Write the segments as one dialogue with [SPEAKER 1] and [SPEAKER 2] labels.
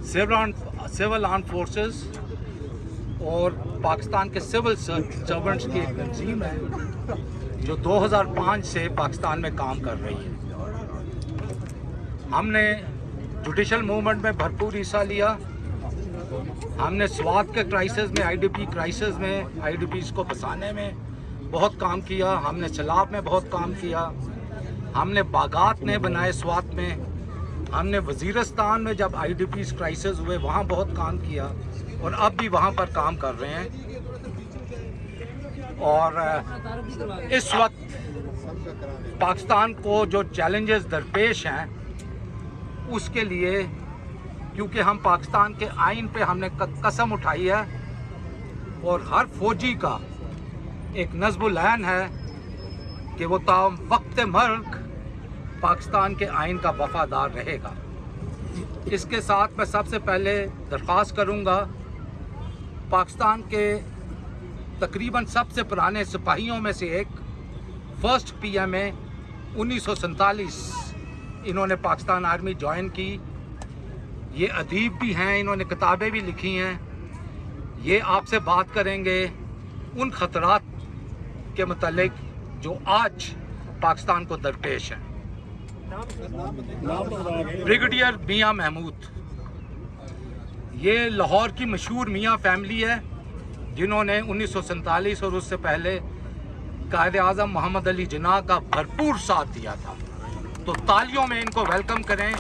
[SPEAKER 1] Civil arm forces और पाकिस्तान के civil servants की एक तंजीम है जो 2005 से पाकिस्तान में काम कर रही है। हमने जुडिशल मूवमेंट में भरपूर हिस्सा लिया। हमने स्वात के क्राइसिस में, आईडीपी क्राइसिस में, आईडीपीज को बसाने में बहुत काम किया। हमने सैलाब में बहुत काम किया। हमने बागात ने बनाए स्वात में। हमने वज़ीरिस्तान में जब आईडीपीज क्राइसिस हुए वहाँ बहुत काम किया और अब भी वहाँ पर काम कर रहे हैं। और इस वक्त पाकिस्तान को जो चैलेंजेस दरपेश हैं उसके लिए, क्योंकि हम पाकिस्तान के आइन पे हमने कसम उठाई है और हर फौजी का एक नज़्मुल ऐन है कि वो ता वक्त मर्ग पाकिस्तान के आइन का वफादार रहेगा। इसके साथ मैं सबसे पहले दरख्वास्त करूंगा, पाकिस्तान के तकरीबन सबसे पुराने सिपाहियों में से एक फर्स्ट पीएमए 1947 इन्होंने पाकिस्तान आर्मी ज्वाइन की। ये अदीब भी हैं, इन्होंने किताबें भी लिखी हैं। ये आपसे बात करेंगे उन खतरात के मुतालिक जो आज पाकिस्तान को दरपेश हैं। ब्रिगेडियर मियां महमूद, ये लाहौर की मशहूर मियां फैमिली है जिन्होंने 1947 और उससे पहले कायद आज़म मोहम्मद अली जिन्ना का भरपूर साथ दिया था। तो तालियों में इनको वेलकम करें,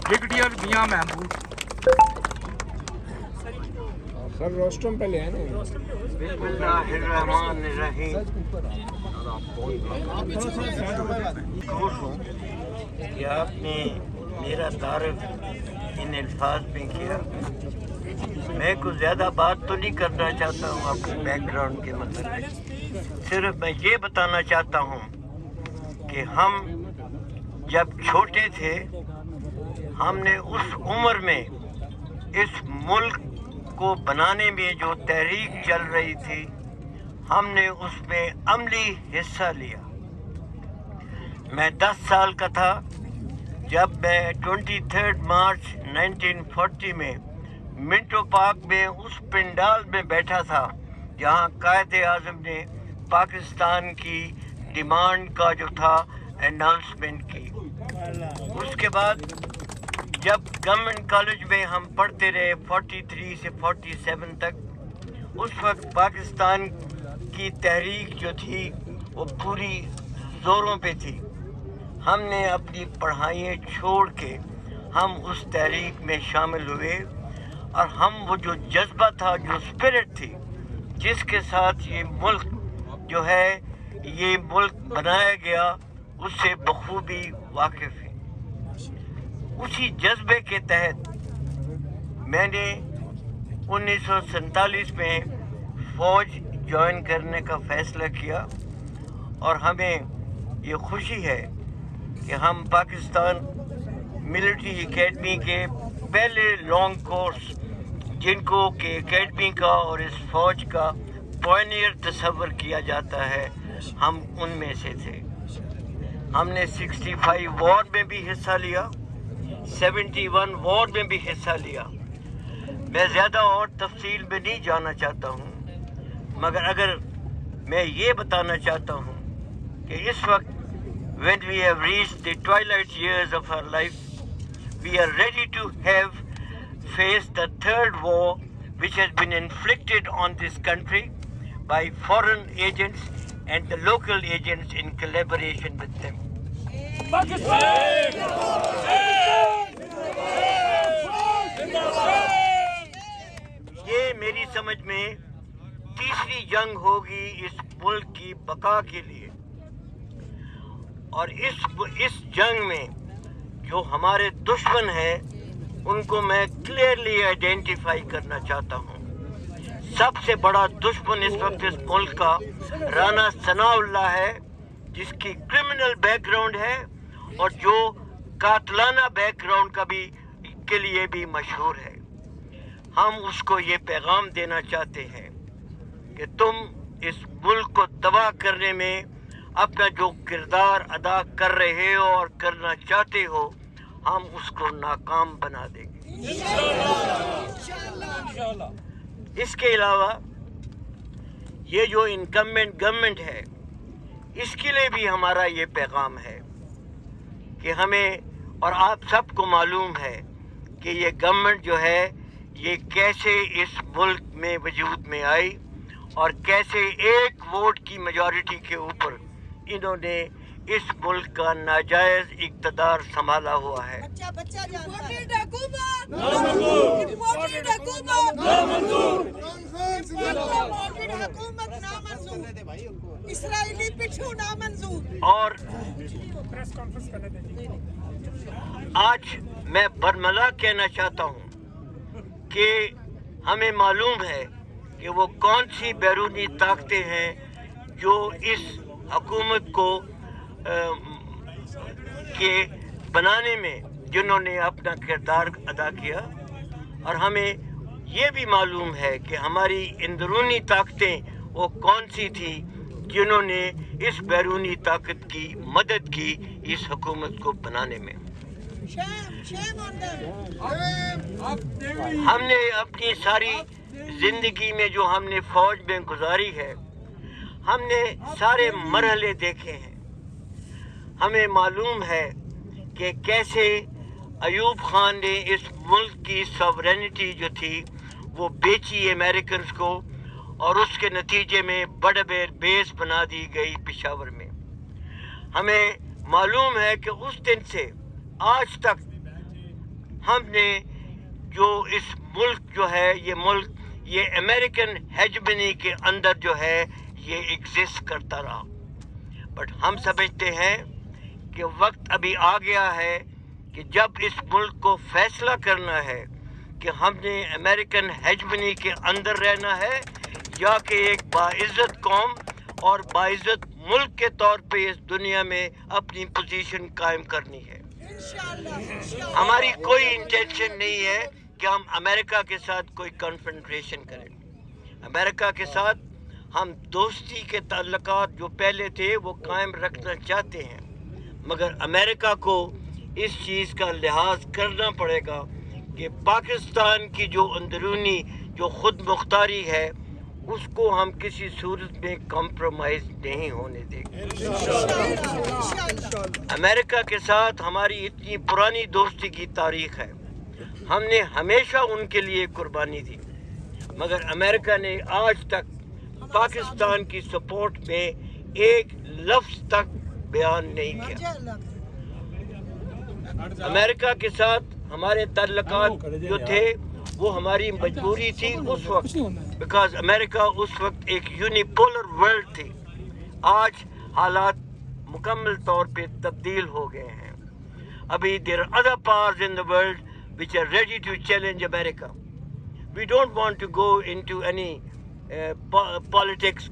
[SPEAKER 1] ब्रिगेडियर मियां महमूद।
[SPEAKER 2] सर रोस्टम पहले है ना।
[SPEAKER 3] बिस्मिल्लाहिर्रहमानिर्रहीम। खुश हूँ कि आपने मेरा तारुफ इन अल्फाज में किया। मैं कुछ ज़्यादा बात तो नहीं करना चाहता हूँ आपके बैकग्राउंड के मतलब, सिर्फ मैं ये बताना चाहता हूँ कि हम जब छोटे थे हमने उस उम्र में इस मुल्क को बनाने में जो तहरीक चल रही थी हमने उसमें अमली हिस्सा लिया। मैं 10 साल का था जब मैं 23 मार्च 1940 में मिंटो पार्क में उस पंडाल में बैठा था जहां कायद आज़म ने पाकिस्तान की डिमांड का जो था अनाउंसमेंट की। उसके बाद जब गवर्नमेंट कॉलेज में हम पढ़ते रहे 43 से 47 तक, उस वक्त पाकिस्तान की तहरीक जो थी वो पूरी ज़ोरों पे थी। हमने अपनी पढ़ाइयाँ छोड़ के हम उस तहरीक में शामिल हुए और हम वो जो जज्बा था, जो स्पिरिट थी जिसके साथ ये मुल्क जो है ये मुल्क बनाया गया, उससे बखूबी वाकिफ़ है। उसी जज्बे के तहत मैंने 1947 में फ़ौज ज्वाइन करने का फ़ैसला किया और हमें ये खुशी है कि हम पाकिस्तान मिलिट्री एकेडमी के पहले लॉन्ग कोर्स जिनको कि एकेडमी का और इस फ़ौज का पायनियर तस्वर किया जाता है, हम उनमें से थे। हमने 65 वॉर में भी हिस्सा लिया, 71 वॉर में भी हिस्सा लिया। मैं ज़्यादा और तफसील में नहीं जाना चाहता हूँ, मगर अगर मैं ये बताना चाहता हूँ कि इस वक्त when we have reached the twilight years of our life, we are ready to have faced the third war which has been inflicted on this country by foreign agents and the local agents in collaboration with them. ये मेरी समझ में तीसरी जंग होगी इस मुल्क की बका के लिए, और इस जंग में जो हमारे दुश्मन हैं उनको मैं क्लियरली आइडेंटिफाई करना चाहता हूँ। सबसे बड़ा दुश्मन इस वक्त इस मुल्क का राना सनाउल्लाह है, जिसकी क्रिमिनल बैकग्राउंड है और जो कातलाना बैकग्राउंड का भी के लिए भी मशहूर है। हम उसको ये पैगाम देना चाहते हैं कि तुम इस मुल्क को तबाह करने में अपना जो किरदार अदा कर रहे हो और करना चाहते हो, हम उसको नाकाम बना देंगे। اس کے علاوہ یہ جو انکمبنٹ گورنمنٹ ہے اس کے لیے بھی ہمارا یہ پیغام ہے کہ ہمیں اور آپ سب کو معلوم ہے کہ یہ گورنمنٹ جو ہے یہ کیسے اس ملک میں وجود میں آئی اور کیسے ایک ووٹ کی میجورٹی کے اوپر انہوں نے اس ملک کا ناجائز اقتدار سنبھالا ہوا ہے. اور آج میں برملا کہنا چاہتا ہوں کہ ہمیں معلوم ہے کہ وہ کون سی بیرونی طاقتیں ہیں جو اس حکومت کو کے بنانے میں جنہوں نے اپنا کردار ادا کیا، اور ہمیں یہ بھی معلوم ہے کہ ہماری اندرونی طاقتیں وہ کون سی تھی جنہوں نے اس بیرونی طاقت کی مدد کی اس حکومت کو بنانے میں. ہم نے اپنی ساری زندگی میں جو ہم نے فوج میں گزاری ہے ہم نے سارے مرحلے دیکھے ہیں. ہمیں معلوم ہے کہ کیسے ایوب خان نے اس ملک کی سوورینٹی جو تھی وہ بیچی امریکنز کو اور اس کے نتیجے میں بڑے بیس بنا دی گئی پشاور میں. ہمیں معلوم ہے کہ اس دن سے آج تک ہم نے جو اس ملک جو ہے یہ ملک یہ امریکن ہیجمنی کے اندر جو ہے یہ ایگزسٹ کرتا رہا. بٹ ہم سمجھتے ہیں کہ وقت ابھی آ گیا ہے کہ جب اس ملک کو فیصلہ کرنا ہے کہ ہم نے امریکن ہیجمنی کے اندر رہنا ہے یا کہ ایک باعزت قوم اور باعزت ملک کے طور پہ اس دنیا میں اپنی پوزیشن قائم کرنی ہے. ہماری کوئی انٹینشن نہیں ہے کہ ہم امریکہ کے ساتھ کوئی کنفرنٹریشن کریں. امریکہ کے ساتھ ہم دوستی کے تعلقات جو پہلے تھے وہ قائم رکھنا چاہتے ہیں، مگر امریکہ کو اس چیز کا لحاظ کرنا پڑے گا کہ پاکستان کی جو اندرونی جو خود مختاری ہے اس کو ہم کسی صورت میں کمپرومائز نہیں ہونے دیں گے. امریکہ کے ساتھ ہماری اتنی پرانی دوستی کی تاریخ ہے، ہم نے ہمیشہ ان کے لیے قربانی دی، مگر امریکہ نے آج تک پاکستان کی سپورٹ میں ایک لفظ تک بیان نہیں کیا. امریکہ کے ساتھ ہمارے تعلقات جو تھے وہ ہماری مجبوری تھی اس وقت، بیکاز امریکہ اس وقت ایک یونیپولر ورلڈ تھی. آج حالات مکمل طور پہ تبدیل ہو گئے ہیں. ابھی there are other powers in the world which are ready to challenge America. We don't want to go into any politics